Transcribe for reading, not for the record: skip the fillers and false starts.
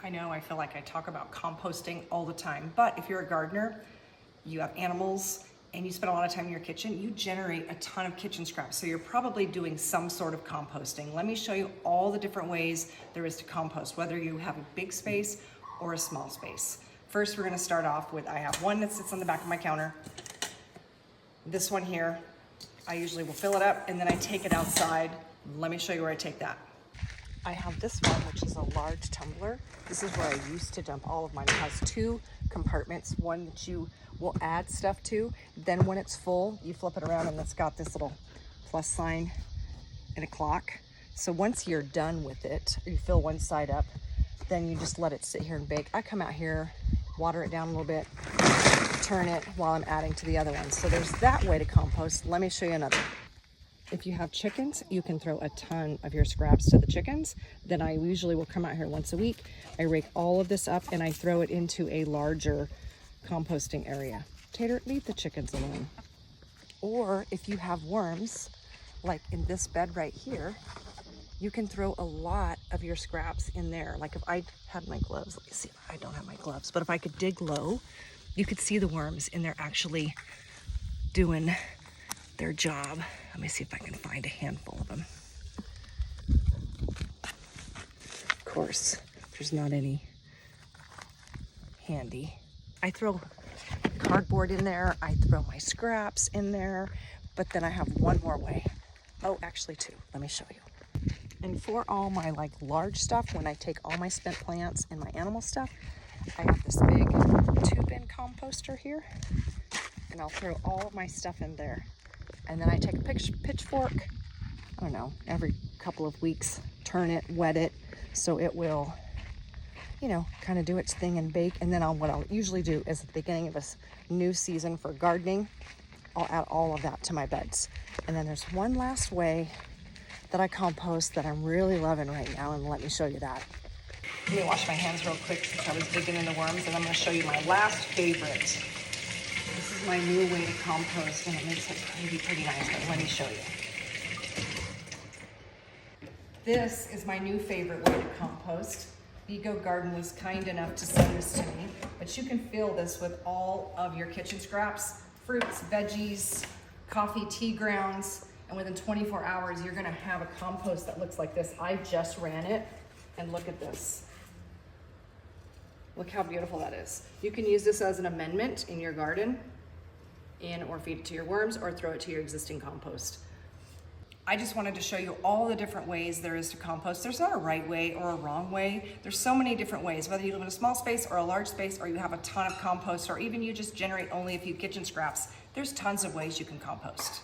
I know I feel like I talk about composting all the time, but if you're a gardener, you have animals, and you spend a lot of time in your kitchen, you generate a ton of kitchen scraps. So you're probably doing some sort of composting. Let me show you all the different ways there is to compost, whether you have a big space or a small space. First, we're gonna start off with, I have one that sits on the back of my counter. This one here, I usually will fill it up and then I take it outside. Let me show you where I take that. I have this one, which is a large tumbler. This is where I used to dump all of mine. It has two compartments, one that you will add stuff to. Then when it's full, you flip it around and it's got this little plus sign and a clock. So once you're done with it, you fill one side up, then you just let it sit here and bake. I come out here, water it down a little bit, turn it while I'm adding to the other one. So there's that way to compost. Let me show you another. If you have chickens, you can throw a ton of your scraps to the chickens. Then I usually will come out here once a week. I rake all of this up and I throw it into a larger composting area. Tater, leave the chickens alone. Or if you have worms, like in this bed right here, you can throw a lot of your scraps in there. Like if I had my gloves, let me see, I don't have my gloves, but if I could dig low, you could see the worms and they're actually doing their job. Let me see if I can find a handful of them. Of course, there's not any handy. I throw cardboard in there, I throw my scraps in there, but then I have one more way. Oh, actually two, let me show you. And for all my like large stuff, when I take all my spent plants and my animal stuff, I have this big 2-bin composter here, and I'll throw all of my stuff in there. And then I take a pitchfork, I don't know, every couple of weeks, turn it, wet it, so it will, you know, kind of do its thing and bake. And then what I'll usually do is at the beginning of this new season for gardening, I'll add all of that to my beds. And then there's one last way that I compost that I'm really loving right now, and let me show you that. Let me wash my hands real quick since I was digging in the worms, and I'm gonna show you my last favorite. This is my new way to compost, and it makes it pretty nice, but let me show you. This is my new favorite way to compost. Ego Garden was kind enough to send this to me, but you can fill this with all of your kitchen scraps, fruits, veggies, coffee, tea grounds, and within 24 hours, you're gonna have a compost that looks like this. I just ran it, and look at this. Look how beautiful that is. You can use this as an amendment in your garden, or feed it to your worms, or throw it to your existing compost. I just wanted to show you all the different ways there is to compost. There's not a right way or a wrong way. There's so many different ways, whether you live in a small space or a large space, or you have a ton of compost, or even you just generate only a few kitchen scraps. There's tons of ways you can compost.